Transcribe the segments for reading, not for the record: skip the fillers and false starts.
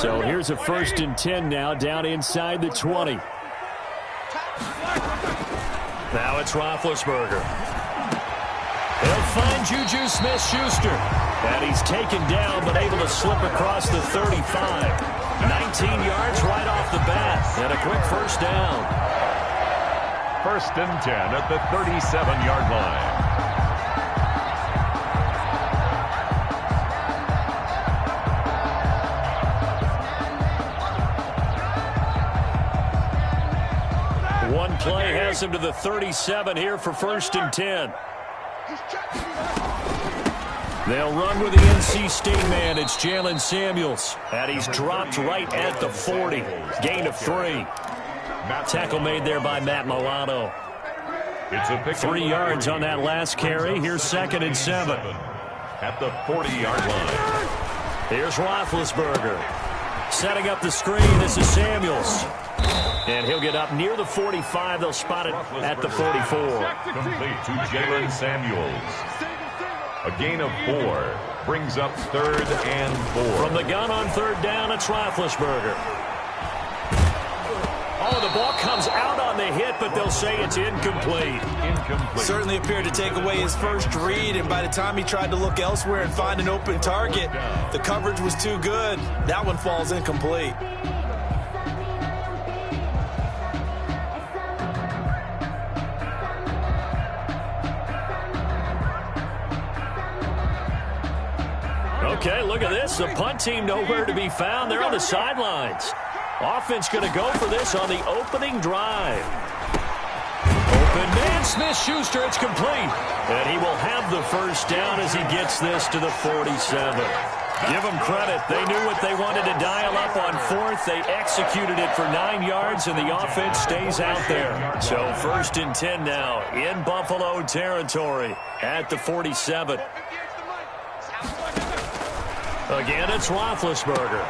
So here's a 1st and 10 now, down inside the 20. Now it's Roethlisberger. He'll find Juju Smith-Schuster. And he's taken down, but able to slip across the 35. 19 yards right off the bat. And a quick first down. 1st and 10 at the 37-yard line. One play has him to the 37 here for 1st and 10. They'll run with the NC State man. It's Jalen Samuels. And he's dropped right at the 40. Gain of 3. Tackle made there by Matt Milano. 3 yards on that last carry. Here's 2nd and 7. At the 40-yard line. Here's Roethlisberger. Setting up the screen. This is Samuels. And he'll get up near the 45. They'll spot it at the 44. Complete to Jalen Samuels. A gain of 4. Brings up 3rd and 4. From the gun on 3rd down, it's Roethlisberger. Oh, the ball comes out on the hit, but they'll say it's incomplete. Certainly appeared to take away his first read, and by the time he tried to look elsewhere and find an open target, the coverage was too good. That one falls incomplete. Okay, look at this. The punt team nowhere to be found. They're on the sidelines. Offense going to go for this on the opening drive. Open man, Smith-Schuster. It's complete. And he will have the first down as he gets this to the 47. Give them credit. They knew what they wanted to dial up on 4th. They executed it for 9 yards, and the offense stays out there. So 1st and 10 now in Buffalo territory at the 47. Again, it's Roethlisberger.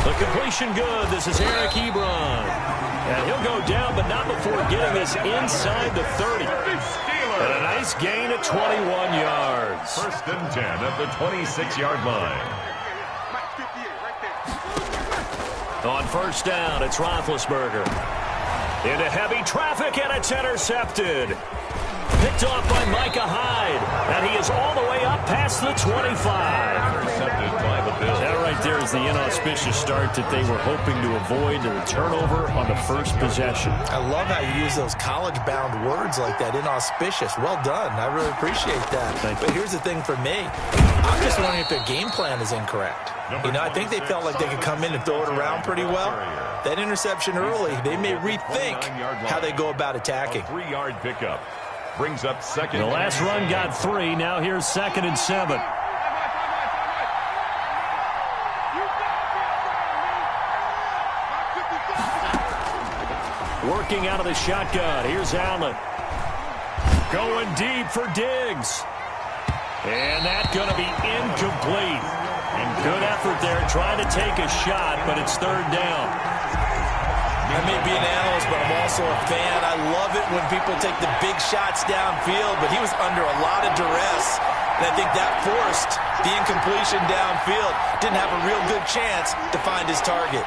The completion good. This is Eric Ebron. And he'll go down, but not before getting this inside the 30. And a nice gain at 21 yards. 1st and 10 at the 26-yard line. On 1st down, it's Roethlisberger. Into heavy traffic, and it's intercepted. Picked off by Micah Hyde. And he is all the way up past the 25. Intercepted by the Bills. That right there is the inauspicious start that they were hoping to avoid, the turnover on the first possession. I love how you use those college-bound words like that, inauspicious. Well done. I really appreciate that. But here's the thing for me. I'm just wondering if their game plan is incorrect. You know, I think they felt like they could come in and throw it around pretty well. That interception early, they may rethink how they go about attacking. 3-yard pickup. Brings up 2nd. The last run got 3. Now here's 2nd and 7. Working out of the shotgun. Here's Allen. Going deep for Diggs. And that's going to be incomplete. And good effort there trying to take a shot, but it's 3rd down. I may be an analyst, but I'm also a fan. I love it when people take the big shots downfield, but he was under a lot of duress. And I think that forced the incompletion downfield. Didn't have a real good chance to find his target.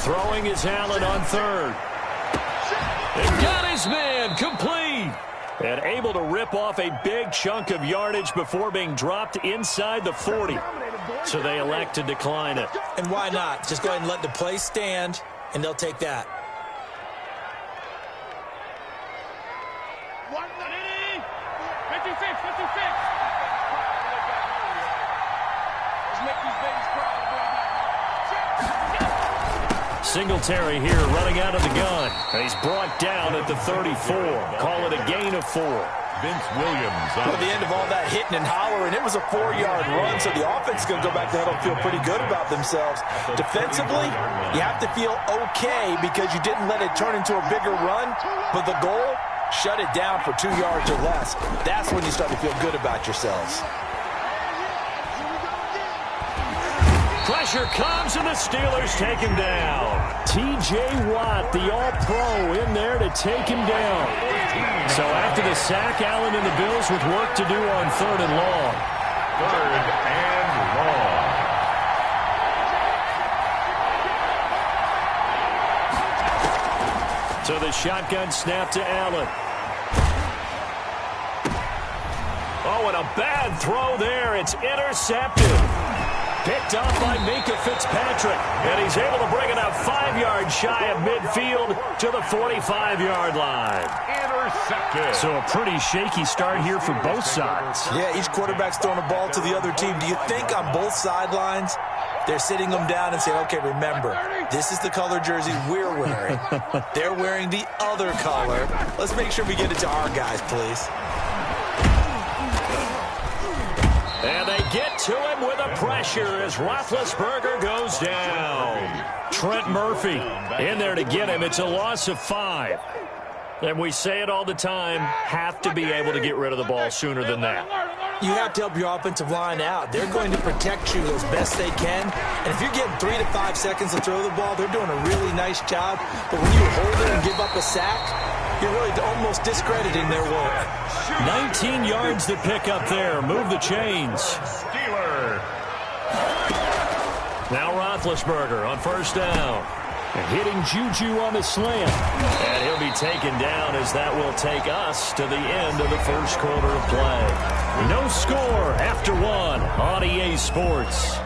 Throwing is Allen on 3rd. And got his man complete. And able to rip off a big chunk of yardage before being dropped inside the 40. So they elect to decline it. And why not? Just go ahead and let the play stand, and they'll take that. Singletary here running out of the gun. And he's brought down at the 34. Call it a gain of 4. Vince Williams. At the end of all that hitting and hollering, it was a 4-yard run, so the offense is going to go back to huddle and feel pretty good about themselves. Defensively, you have to feel okay because you didn't let it turn into a bigger run, but the goal, shut it down for 2 yards or less. That's when you start to feel good about yourselves. Pressure comes, and the Steelers take him down. T.J. Watt, the All-Pro, in there to take him down. So after the sack, Allen and the Bills with work to do on 3rd and long. 3rd and long. So the shotgun snap to Allen. Oh, and a bad throw there. It's intercepted. Picked off by Minka Fitzpatrick. And he's able to bring it up 5 yards shy of midfield to the 45-yard line. Intercepted. So a pretty shaky start here for both sides. Yeah, each quarterback's throwing the ball to the other team. Do you think on both sidelines they're sitting them down and saying, okay, remember, this is the color jersey we're wearing. They're wearing the other color. Let's make sure we get it to our guys, please. And they get to him with a pressure as Roethlisberger goes down. Trent Murphy in there to get him. It's a loss of 5. And we say it all the time, have to be able to get rid of the ball sooner than that. You have to help your offensive line out. They're going to protect you as best they can. And if you're getting 3 to 5 seconds to throw the ball, they're doing a really nice job. But when you hold it and give up a sack, you're really almost discrediting their work. 19 yards to pick up there. Move the chains. Steeler. Now Roethlisberger on 1st down. And hitting Juju on the slant. And he'll be taken down as that will take us to the end of the 1st quarter of play. No score after 1 on EA Sports.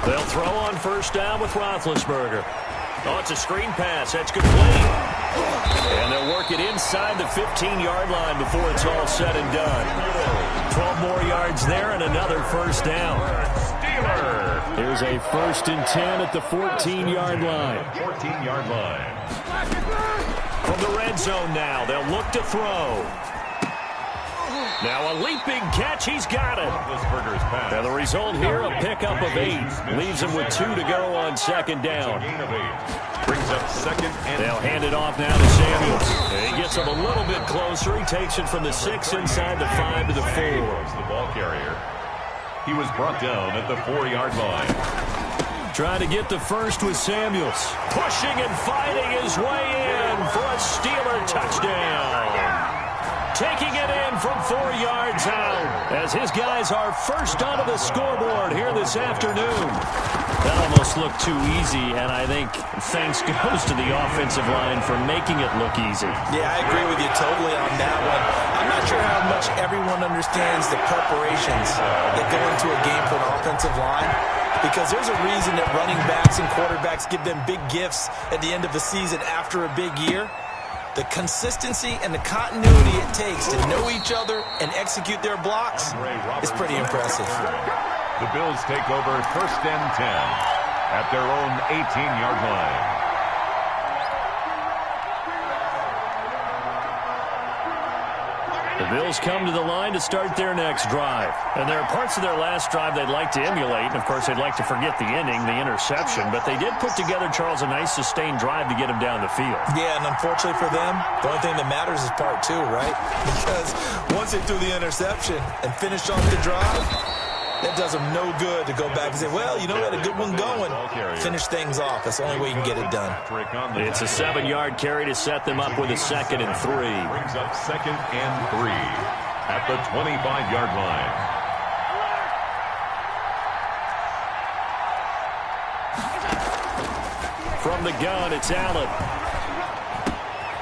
They'll throw on 1st down with Roethlisberger. Oh, it's a screen pass. That's complete. And they'll work it inside the 15-yard line before it's all said and done. 12 more yards there and another 1st down. Steeler. Here's a 1st and 10 at the 14-yard line. 14-yard line. From the red zone now, they'll look to throw. Now a leaping catch. He's got it. And the result here, a pickup of 8. Leaves him with 2 to go on 2nd down. Brings up 2nd and they'll hand it off now to Samuels. And he gets him a little bit closer. He takes it from the 6 inside the 5 to the 4. The ball carrier. He was brought down at the 4-yard line. Trying to get the 1st with Samuels. Pushing and fighting his way in for a Steeler touchdown. Taking it in from 4 yards out as his guys are first onto the scoreboard here this afternoon. That almost looked too easy, and I think thanks goes to the offensive line for making it look easy. Yeah, I agree with you totally on that one. I'm not sure how much everyone understands the preparations that go into a game for an offensive line, because there's a reason that running backs and quarterbacks give them big gifts at the end of the season after a big year. The consistency and the continuity it takes to know each other and execute their blocks is pretty impressive. The Bills take over 1st and 10 at their own 18-yard line. The Bills come to the line to start their next drive. And there are parts of their last drive they'd like to emulate. And, of course, they'd like to forget the ending, the interception. But they did put together, Charles, a nice sustained drive to get him down the field. Yeah, and unfortunately for them, the only thing that matters is part 2, right? Because once they threw the interception and finished off the drive, that does them no good to go back and say, well, you know, we had a good one going. Finish things off. That's the only way you can get it done. It's a 7-yard carry to set them up with a 2nd and 3. Brings up 2nd and 3 at the 25-yard line. From the gun, it's Allen.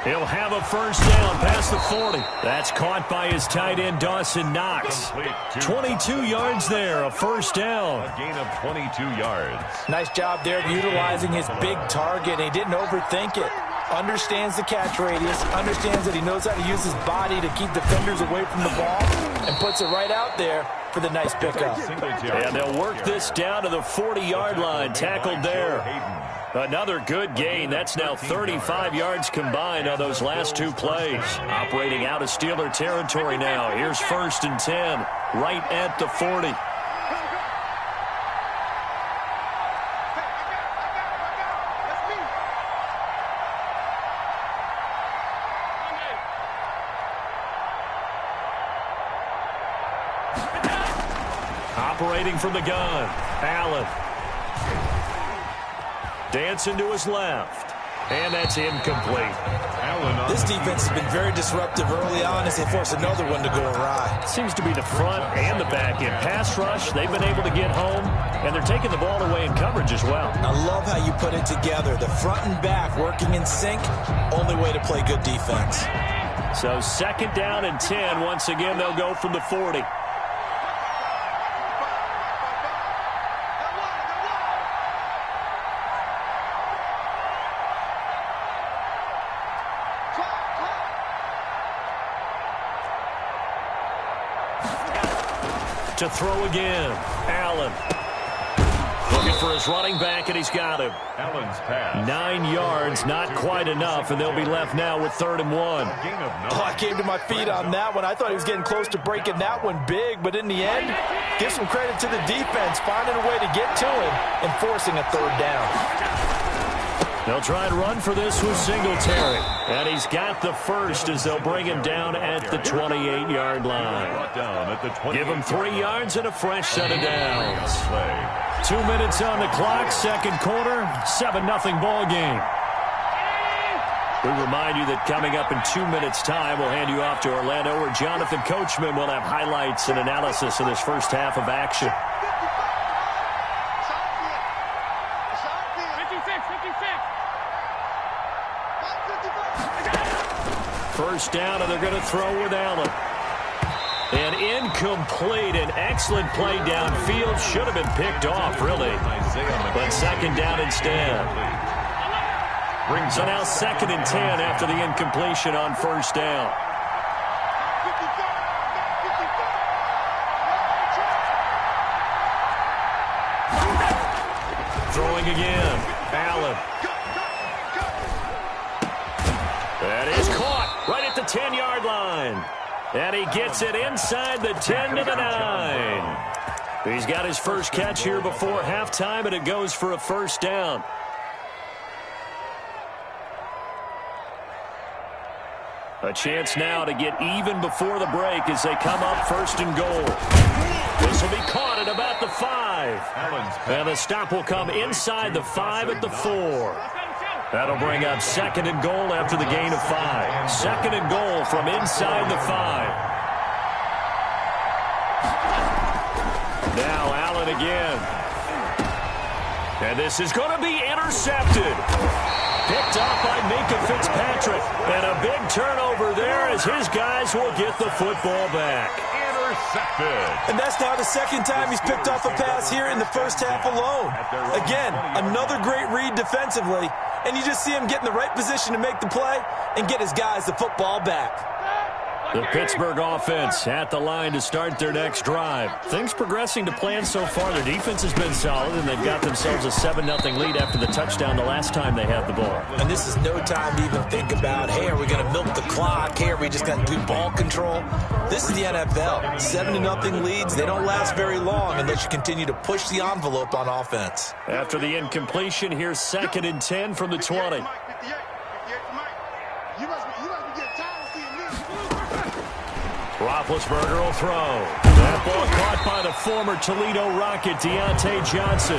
He'll have a 1st down past the 40. That's caught by his tight end, Dawson Knox. 22 yards there, a 1st down. A gain of 22 yards. Nice job there of utilizing his big target. He didn't overthink it. Understands the catch radius, understands that he knows how to use his body to keep defenders away from the ball, and puts it right out there for the nice pickup. And they'll work this down to the 40-yard line, tackled there. Another good gain. That's now 35 yards combined on those last 2 plays. Operating out of Steeler territory now. Here's 1st and 10, right at the 40. Operating from the gun, Allen. Dancing to his left. And that's incomplete. This defense has been very disruptive early on as they force another one to go awry. Seems to be the front and the back end. Pass rush, they've been able to get home, and they're taking the ball away in coverage as well. I love how you put it together. The front and back working in sync, only way to play good defense. So 2nd down and 10. Once again, they'll go from the 40. To throw again, Allen. Looking for his running back, and he's got him. Allen's pass. 9 yards, not quite enough, and they'll be left now with 3rd and 1. Oh, I came to my feet on that one. I thought he was getting close to breaking that one big, but in the end, give some credit to the defense, finding a way to get to him and forcing a 3rd down. They'll try and run for this with Singletary. And he's got the first as they'll bring him down at the 28-yard line. Give him 3 yards and a fresh set of downs. 2 minutes on the clock, 2nd quarter, 7-0 ball game. We remind you that coming up in 2 minutes' time, we'll hand you off to Orlando, where Jonathan Coachman will have highlights and analysis of this first half of action. 1st down, and they're going to throw with Allen. And incomplete. An excellent play downfield. Should have been picked off, really. But 2nd down instead. So now 2nd and 10 after the incompletion on 1st down. Throwing again. Allen. That is caught right at the 10-yard line. And he gets it inside the 10 to the 9. He's got his first catch here before halftime, and it goes for a 1st down. A chance now to get even before the break as they come up 1st and goal. This will be caught at about the 5. And the stop will come inside the 5 at the 4. That'll bring up 2nd and goal after the gain of 5. 2nd and goal from inside the 5. Now Allen again. And this is going to be intercepted. Picked off by Minka Fitzpatrick. And a big turnover there as his guys will get the football back. Intercepted. And that's now the 2nd time he's picked off a pass here in the first half alone. Again, another great read defensively. And you just see him get in the right position to make the play and get his guys the football back. The Pittsburgh offense at the line to start their next drive. Things progressing to plan so far. Their defense has been solid, and they've got themselves a 7-0 lead after the touchdown the last time they had the ball. And this is no time to even think about, hey, are we going to milk the clock? Hey, are we just going to do ball control? This is the NFL. 7-0 leads, they don't last very long unless you continue to push the envelope on offense. After the incompletion, here's 2nd and 10 from the 20. Roethlisberger will throw. That ball caught by the former Toledo Rocket, Deontay Johnson.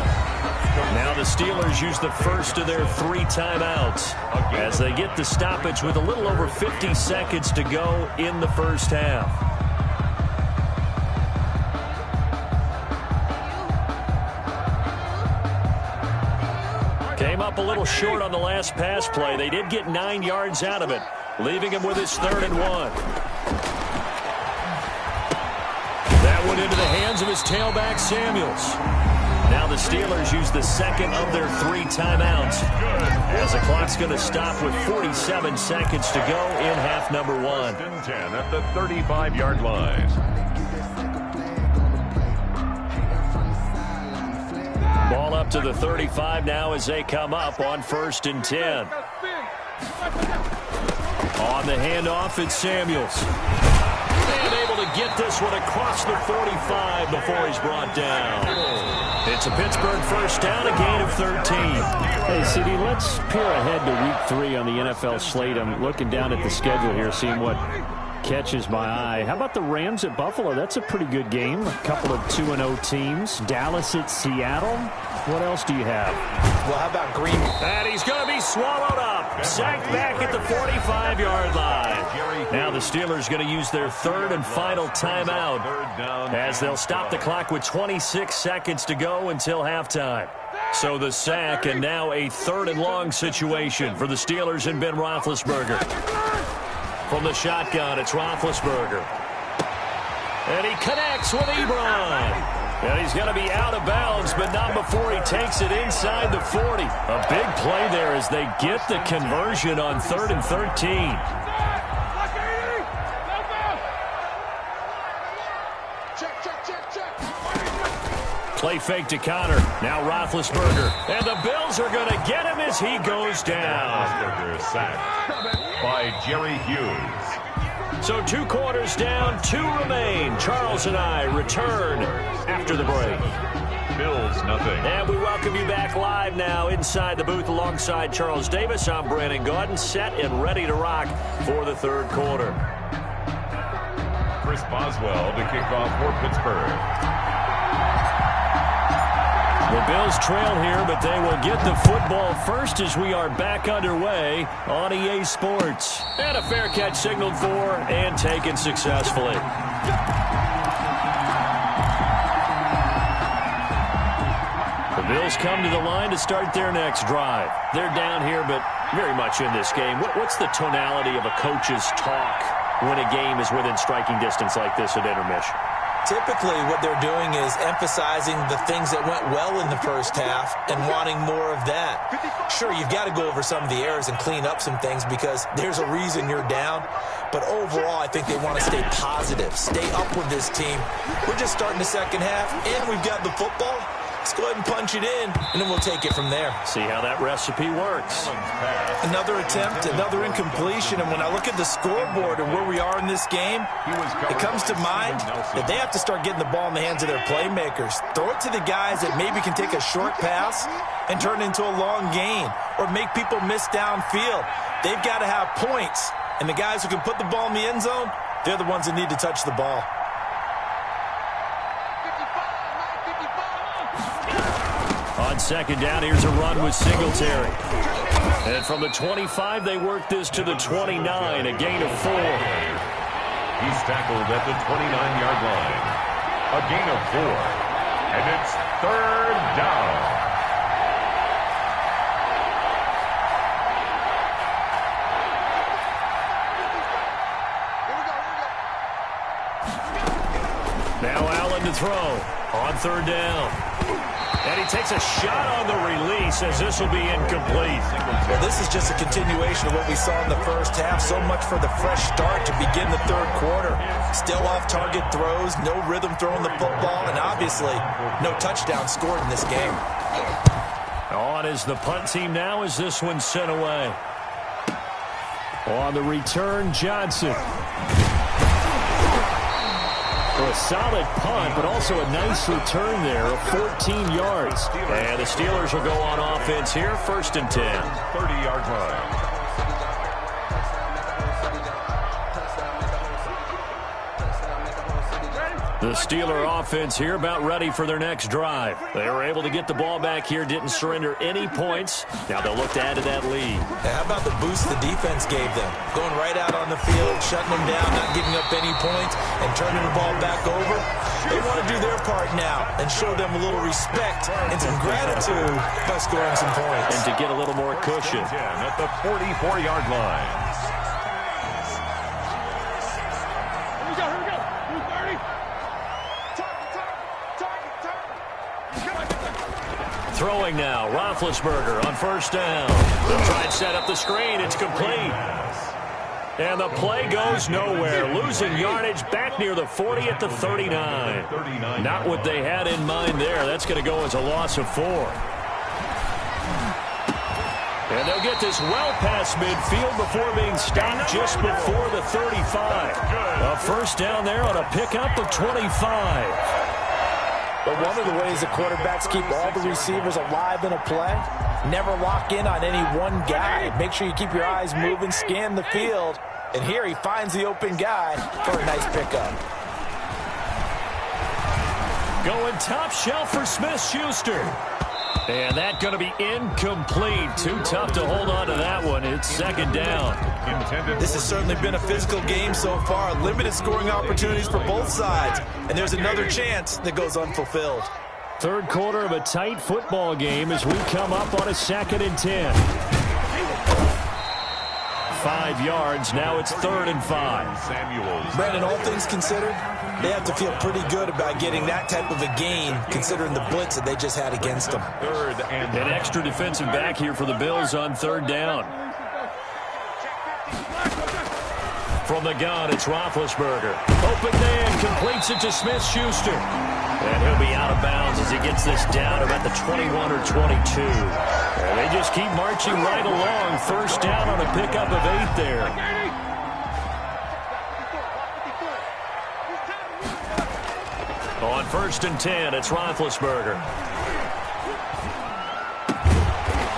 Now the Steelers use the first of their 3 timeouts as they get the stoppage with a little over 50 seconds to go in the first half. Came up a little short on the last pass play. They did get 9 yards out of it, leaving him with his 3rd and 1. That went into the hands of his tailback, Samuels. Now the Steelers use the 2nd of their 3 timeouts as the clock's going to stop with 47 seconds to go in half number 1. 10 at the 35-yard line. Ball up to the 35 now as they come up on 1st and 10. On the handoff, it's Samuels. And able to get this one across the 45 before he's brought down. It's a Pittsburgh first down, a gain of 13. Hey, CD, let's peer ahead to week 3 on the NFL slate. I'm looking down at the schedule here, seeing what catches my eye. How about the Rams at Buffalo? That's a pretty good game. A couple of 2-0 teams. Dallas at Seattle. What else do you have? Well, how about Green? And he's going to be swallowed up. Sacked back at the 45-yard line. Now the Steelers going to use their third and final timeout as they'll stop the clock with 26 seconds to go until halftime. So the sack and now a third and long situation for the Steelers and Ben Roethlisberger. From the shotgun, it's Roethlisberger. And he connects with Ebron. And he's going to be out of bounds, but not before he takes it inside the 40. A big play there as they get the conversion on 3rd and 13. Play fake to Connor. Now Roethlisberger. And the Bills are going to get him as he goes down. Roethlisberger sacked by Jerry Hughes. So 2 quarters down, 2 remain. Charles and I return after the break. Bills nothing. And we welcome you back live now inside the booth alongside Charles Davis. I'm Brandon Gaudin, set and ready to rock for the 3rd quarter. Chris Boswell to kick off for Pittsburgh. The Bills trail here, but they will get the football first as we are back underway on EA Sports. And a fair catch signaled for and taken successfully. The Bills come to the line to start their next drive. They're down here, but very much in this game. What's the tonality of a coach's talk when a game is within striking distance like this at intermission? Typically, what they're doing is emphasizing the things that went well in the first half and wanting more of that. Sure, you've got to go over some of the errors and clean up some things because there's a reason you're down. But overall, I think they want to stay positive, stay up with this team. We're just starting the second half, and we've got the football. Let's go ahead and punch it in, and then we'll take it from there. See how that recipe works. Another attempt, another incompletion, and when I look at the scoreboard and where we are in this game, it comes to mind that they have to start getting the ball in the hands of their playmakers. Throw it to the guys that maybe can take a short pass and turn it into a long gain or make people miss downfield. They've got to have points, and the guys who can put the ball in the end zone, they're the ones that need to touch the ball. On second down, here's a run with Singletary. And from the 25, they work this to the 29, a gain of 4. He's tackled at the 29-yard line. A gain of 4. And it's 3rd down. Now Allen to throw on 3rd down. And he takes a shot on the release as this will be incomplete. Well, this is just a continuation of what we saw in the first half. So much for the fresh start to begin the 3rd quarter. Still off-target throws, no rhythm throwing the football, and obviously no touchdown scored in this game. On is the punt team now as this one's sent away. On the return, Johnson. A solid punt, but also a nice return there of 14 yards. And the Steelers will go on offense here, 1st and 10. 30-yard line. The Steeler offense here about ready for their next drive. They were able to get the ball back here, didn't surrender any points. Now they'll look to add to that lead. And how about the boost the defense gave them? Going right out on the field, shutting them down, not giving up any points, and turning the ball back over. They want to do their part now and show them a little respect and some gratitude by scoring some points. And to get a little more cushion. At the 44-yard line. Throwing now, Roethlisberger on 1st down. They'll try and set up the screen. It's complete. And the play goes nowhere. Losing yardage back near the 40 at the 39. Not what they had in mind there. That's going to go as a loss of 4. And they'll get this well past midfield before being stopped just before the 35. A 1st down there on a pickup of 25. But one of the ways the quarterbacks keep all the receivers alive in a play, never lock in on any one guy. Make sure you keep your eyes moving, scan the field, And here he finds the open guy for a nice pickup. Going top shelf for Smith-Schuster. And that's going to be incomplete. Too tough to hold on to that one. It's second down. This has certainly been a physical game so far. Limited scoring opportunities for both sides. And there's another chance that goes unfulfilled. Third quarter of a tight football game as we come up on a 2nd and 10. 5 yards. Now it's 3rd and 5. Brandon, all things considered, they have to feel pretty good about getting that type of a gain, considering the blitz that they just had against them. An extra defensive back here for the Bills on 3rd down. From the gun, it's Roethlisberger. Open man, completes it to Smith-Schuster. And he'll be out of bounds as he gets this down about the 21 or 22. And they just keep marching right along. First down on a pickup of 8 there. On 1st and 10, it's Roethlisberger.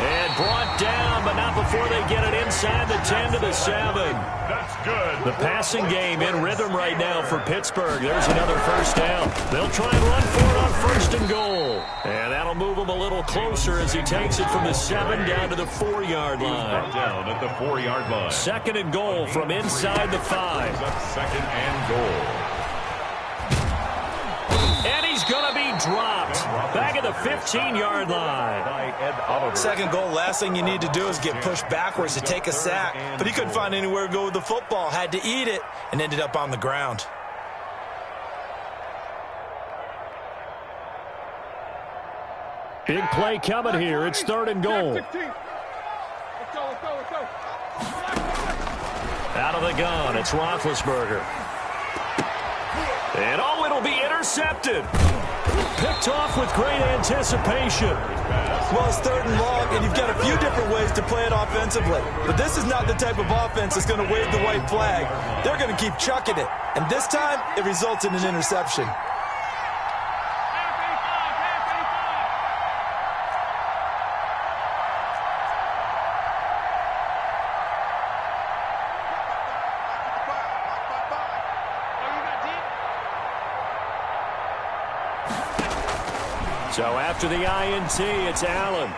And brought down, but not before they get it inside the 10 to the 7. That's good. The passing game in rhythm right now for Pittsburgh. There's another first down. They'll try and run for it on 1st and goal. And that'll move him a little closer as he takes it from the 7 down to the 4-yard line. Down at the 4-yard line. 2nd and goal from inside the 5. 2nd and goal. And he's going to be dropped back at the 15-yard line. 2nd goal, last thing you need to do is get pushed backwards to take a sack. But he couldn't find anywhere to go with the football, had to eat it, and ended up on the ground. Big play coming here. It's 3rd and goal. Out of the gun, it's Roethlisberger. And oh, it'll be intercepted. Picked off with great anticipation. Well, it's 3rd and long, and you've got a few different ways to play it offensively. But this is not the type of offense that's going to wave the white flag. They're going to keep chucking it. And this time, it results in an interception. So after the INT, it's Allen.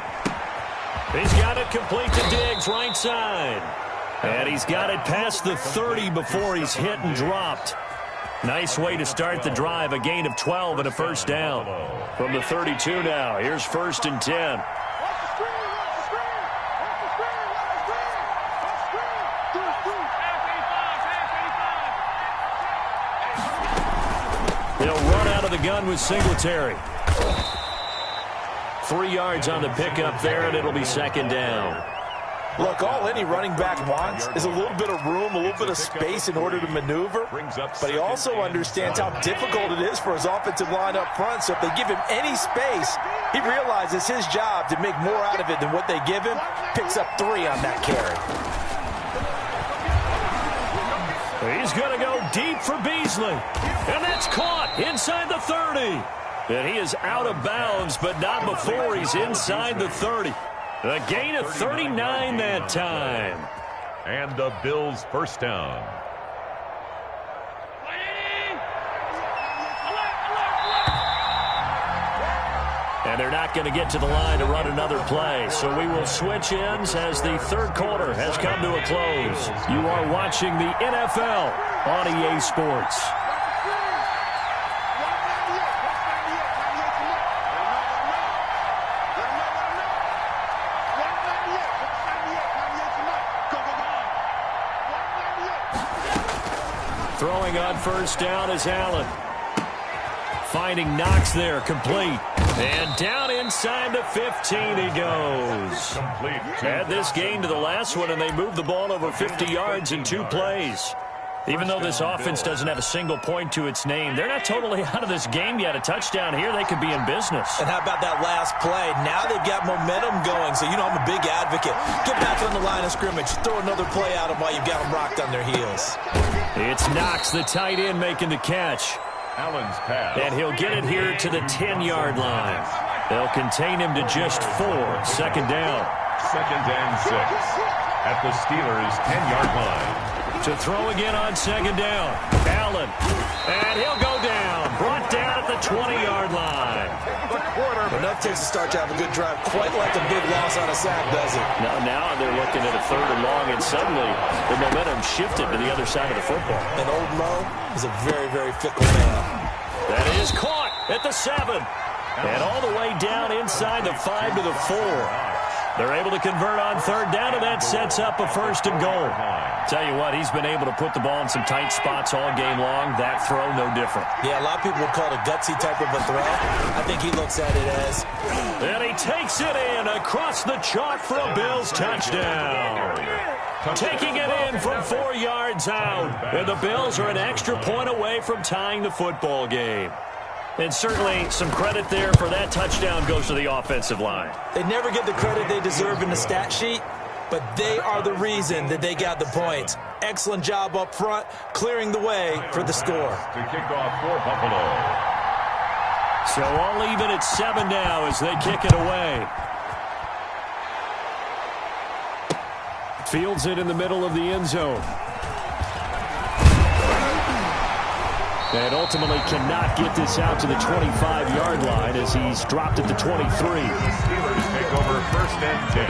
He's got it complete to Diggs, right side. And he's got it past the 30 before he's hit and dropped. Nice way to start the drive, a gain of 12 and a first down. From the 32 now, here's 1st and 10. He'll run out of the gun with Singletary. 3 yards on the pickup there, and it'll be 2nd down. Look, all any running back wants is a little bit of room, a little bit of space in order to maneuver. But he also understands how difficult it is for his offensive line up front. So if they give him any space, he realizes his job to make more out of it than what they give him. Picks up 3 on that carry. He's going to go deep for Beasley. And that's caught inside the 30. And he is out of bounds, but not before he's inside the 30. A gain of 39 that time. And the Bills' first down. And they're not going to get to the line to run another play. So we will switch ends as the 3rd quarter has come to a close. You are watching the NFL on EA Sports. Throwing on 1st down is Allen. Finding Knox there, complete. And down inside the 15 he goes. Add this gain to the last one, and they move the ball over 50 yards in 2 plays. Even though this offense doesn't have a single point to its name, they're not totally out of this game yet. A touchdown here, they could be in business. And how about that last play? Now they've got momentum going, so you know I'm a big advocate. Get back on the line of scrimmage. Throw another play at them while you've got them rocked on their heels. It's Knox, the tight end, making the catch. Allen's pass. And he'll get it here to the 10-yard line. They'll contain him to just 4. 2nd down. 2nd and 6. At the Steelers' 10-yard line. To throw again on second down. Allen. And he'll go down. Brought down at the 20-yard line. Enough takes to start to have a good drive. Quite like a big loss on a sack, does it? Now they're looking at a 3rd and long, and suddenly the momentum shifted to the other side of the football. And Old Mo is a very, very fickle man. That is caught at the 7. And all the way down inside the 5 to the 4. They're able to convert on 3rd down, and that sets up a 1st and goal. Tell you what, he's been able to put the ball in some tight spots all game long. That throw, no different. Yeah, a lot of people would call it a gutsy type of a throw. I think he looks at it as... And he takes it in across the chalk for a Bills touchdown. Taking it in from 4 yards out. And the Bills are an extra point away from tying the football game. And certainly some credit there for that touchdown goes to the offensive line. They never get the credit they deserve in the stat sheet, but they are the reason that they got the points. Excellent job up front, clearing the way for the score. To kick off for Buffalo. So all even at 7 now as they kick it away. Fields it in the middle of the end zone. And ultimately cannot get this out to the 25-yard line as he's dropped at the 23. The Steelers take over 1st and 10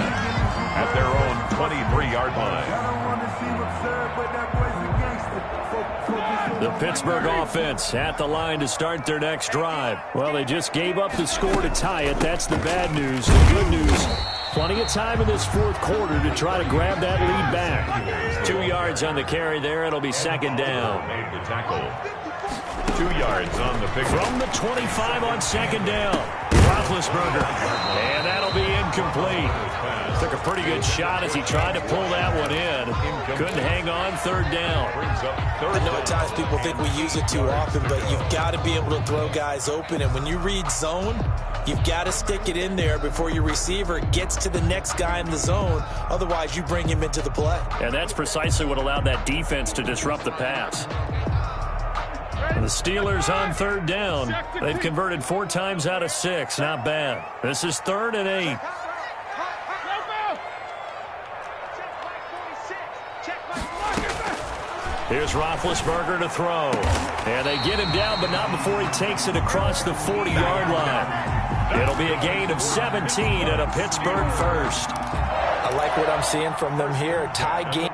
at their own 23-yard line. The Pittsburgh offense at the line to start their next drive. Well, they just gave up the score to tie it. That's the bad news. The good news, plenty of time in this 4th quarter to try to grab that lead back. 2 yards on the carry there. It'll be 2nd down. Made the tackle. 2 yards on the pick. From the 25 on 2nd down. Roethlisberger. And that'll be incomplete. Took a pretty good shot as he tried to pull that one in. Couldn't hang on 3rd down. I know at times people think we use it too often, but you've got to be able to throw guys open. And when you read zone, you've got to stick it in there before your receiver gets to the next guy in the zone. Otherwise, you bring him into the play. And that's precisely what allowed that defense to disrupt the pass. The Steelers on 3rd down. They've converted 4 times out of 6. Not bad. This is 3rd and 8. Here's Roethlisberger to throw. And they get him down, but not before he takes it across the 40-yard line. It'll be a gain of 17 and a Pittsburgh 1st. I like what I'm seeing from them here. A tie game.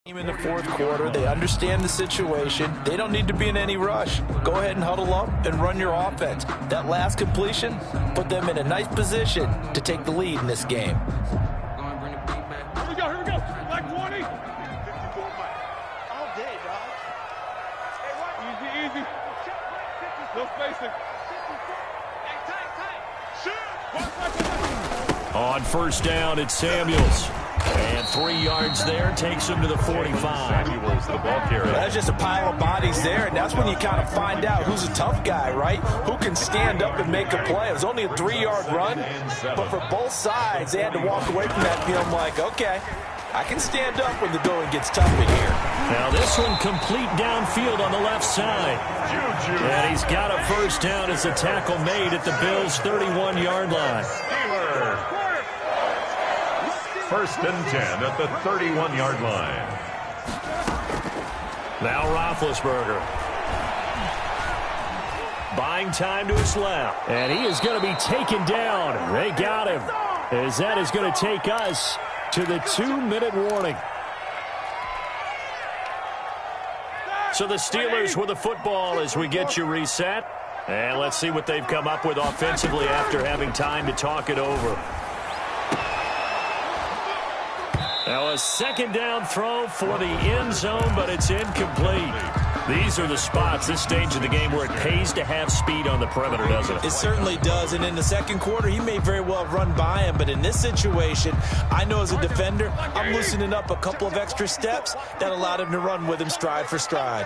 In the 4th quarter, they understand the situation. They don't need to be in any rush. Go ahead and huddle up and run your offense. That last completion put them in a nice position to take the lead in this game. Here we go. Like 20. All day, dog. Easy. No spacing. On 1st down, it's Samuels. And 3 yards there takes him to the 45. Samuels, the ball carrier. That's just a pile of bodies there, and that's when you kind of find out who's a tough guy, right? Who can stand up and make a play. It was only a 3-yard run, but for both sides, they had to walk away from that feeling like, okay, I can stand up when the going gets tough in here. Now this one complete downfield on the left side. And he's got a 1st down as a tackle made at the Bills' 31-yard line. 1st and 10 at the 31-yard line. Now Roethlisberger. Buying time to his left. And he is going to be taken down. They got him. As that is going to take us to the 2-minute warning. So the Steelers with the football as we get you reset. And let's see what they've come up with offensively after having time to talk it over. Now a 2nd down throw for the end zone, but it's incomplete. These are the spots, this stage of the game, where it pays to have speed on the perimeter, doesn't it? It certainly does, and in the second quarter, he may very well run by him, but in this situation, I know as a defender, I'm loosening up a couple of extra steps that allowed him to run with him stride for stride.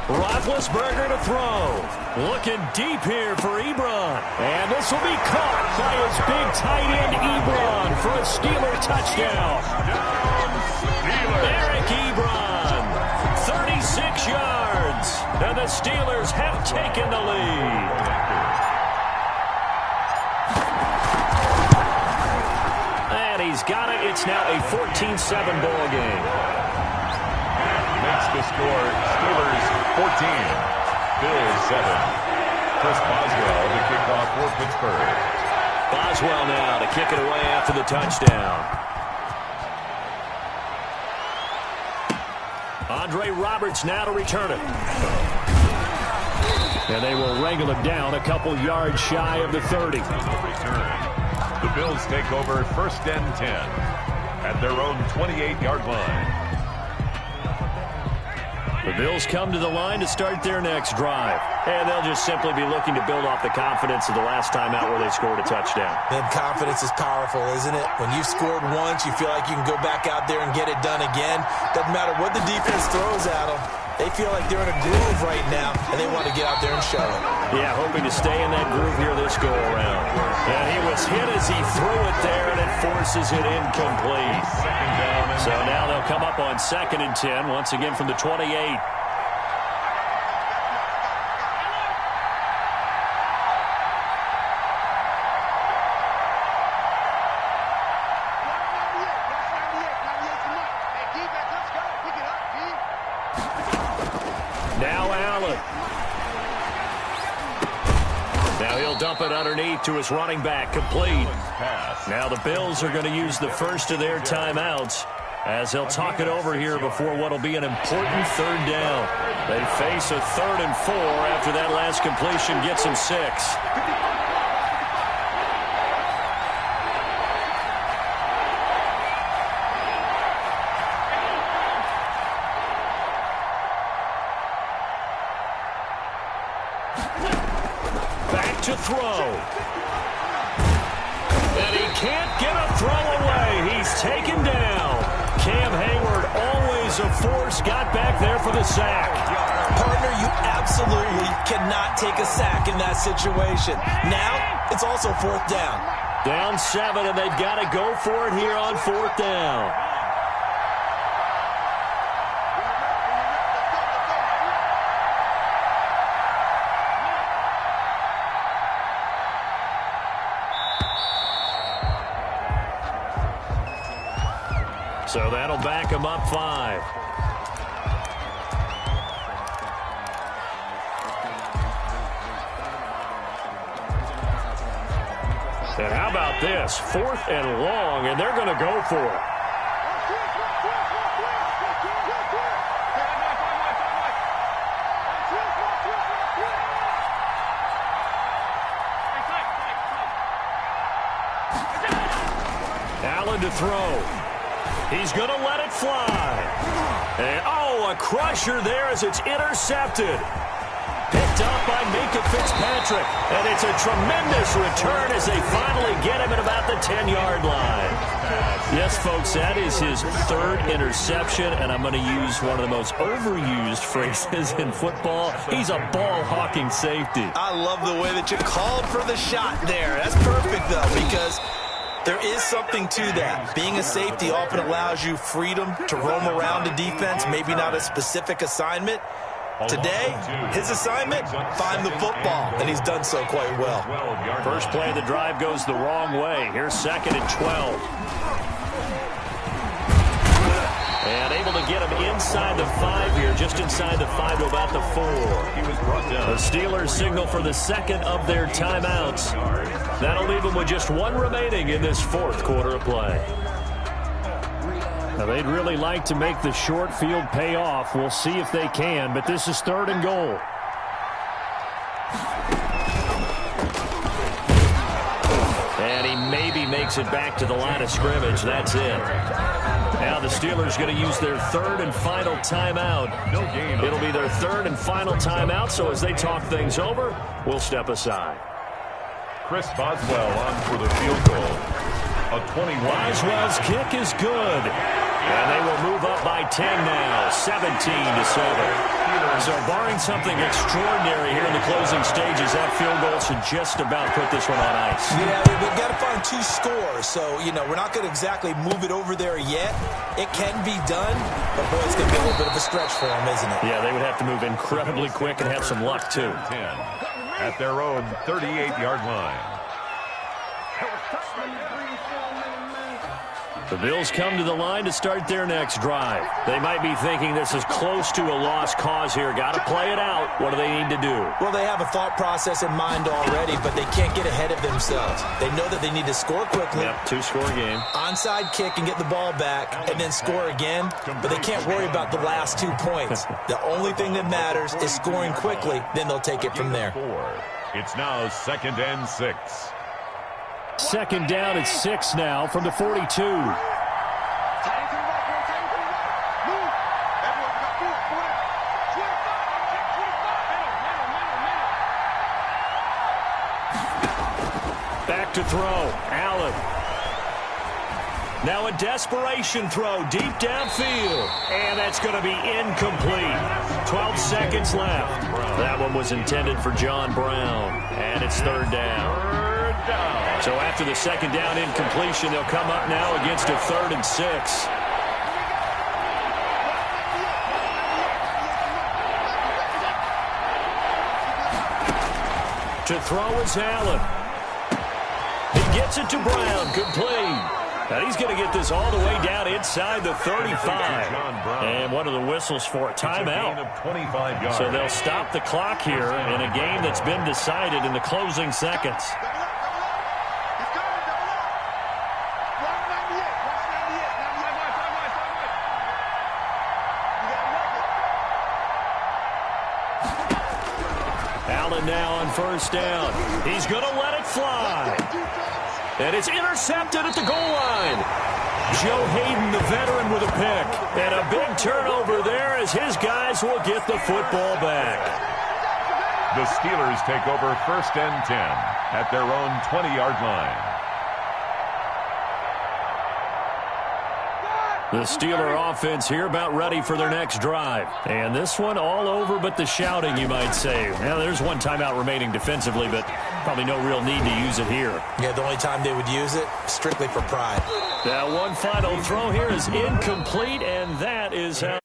Roethlisberger to throw. Looking deep here for Ebron. And this will be caught by his big tight end, Ebron, for a Steeler touchdown. Eric Ebron, 36 yards. And the Steelers have taken the lead. And he's got it. It's now a 14-7 ball game. Makes the score Steelers 14, Bills 7. Chris Boswell to kick off for Pittsburgh. Boswell now to kick it away after the touchdown. Andre Roberts now to return it. And they will wrangle him down a couple yards shy of the 30. The Bills take over 1st and 10 at their own 28-yard line. The Bills come to the line to start their next drive. And they'll just simply be looking to build off the confidence of the last time out where they scored a touchdown. And confidence is powerful, isn't it? When you've scored once, you feel like you can go back out there and get it done again. Doesn't matter what the defense throws at them. They feel like they're in a groove right now, and they want to get out there and show it. Yeah, hoping to stay in that groove here this go-around. And he was hit as he threw it there, and it forces it incomplete. So now they'll come up on 2nd and 10, once again from the 28. Now Allen. Now he'll dump it underneath to his running back, complete. Now the Bills are going to use the first of their timeouts as they'll talk it over here before what will be an important 3rd down. They face a 3rd and 4 after that last completion gets them 6. To throw. And he can't get a throw away. He's taken down. Cam Hayward, always a force, got back there for the sack. Partner, you absolutely cannot take a sack in that situation. Now, it's also 4th down. Down 7, and they've got to go for it here on 4th down. So that'll back him up 5. And how about this? 4th and long, and they're going to go for it. Allen to throw. He's going to let it fly. And, oh, a crusher there as it's intercepted. Picked up by Minka Fitzpatrick. And it's a tremendous return as they finally get him at about the 10-yard line. Yes, folks, that is his 3rd interception, and I'm going to use one of the most overused phrases in football. He's a ball-hawking safety. I love the way that you called for the shot there. That's perfect, though, because there is something to that. Being a safety often allows you freedom to roam around the defense, maybe not a specific assignment. Today, his assignment, find the football, and he's done so quite well. First play of the drive goes the wrong way. Here's 2nd and 12. And able to get him inside the 5 here, just inside the 5 to about the 4. He was brought down. The Steelers signal for the 2nd of their timeouts. That'll leave them with just 1 remaining in this 4th quarter of play. Now, they'd really like to make the short field pay off. We'll see if they can, but this is 3rd and goal. And he maybe makes it back to the line of scrimmage. That's it. Now the Steelers going to use their third and final timeout. It'll be their third and final timeout, so as they talk things over, we'll step aside. Chris Boswell on for the field goal. A 21. Boswell's kick is good. And they will move up by 10 now, 17-7. So barring something extraordinary here in the closing stages, that field goal should just about put this one on ice. Yeah, we've got to find 2 scores. So, we're not going to exactly move it over there yet. It can be done, but boy, it's going to be a little bit of a stretch for them, isn't it? Yeah, they would have to move incredibly quick and have some luck, too. 10 at their own 38-yard line. The Bills come to the line to start their next drive. They might be thinking this is close to a lost cause here. Got to play it out. What do they need to do? Well, they have a thought process in mind already, but they can't get ahead of themselves. They know that they need to score quickly. Yep, 2-score game. Onside kick and get the ball back and then score again, but they can't worry about the last 2 points. The only thing that matters is scoring quickly, then they'll take it from there. It's now 2nd and 6. Second down at 6 now from the 42. Back to throw. Allen. Now a desperation throw deep downfield. And that's going to be incomplete. 12 seconds left. That one was intended for John Brown. And it's 3rd down. So after the second down incompletion, they'll come up now against a 3rd and 6. To throw is Allen. He gets it to Brown, complete. Now he's going to get this all the way down inside the 35. And what are the whistles for? Timeout. So they'll stop the clock here in a game that's been decided in the closing seconds. Allen now on 1st down. He's going to let it fly. And it's intercepted at the goal line. Joe Hayden, the veteran, with a pick. And a big turnover there as his guys will get the football back. The Steelers take over 1st and 10 at their own 20-yard line. The Steeler offense here about ready for their next drive. And this one all over but the shouting, you might say. Now, there's one timeout remaining defensively, but probably no real need to use it here. Yeah, the only time they would use it, strictly for pride. That one final throw here is incomplete, and that is how...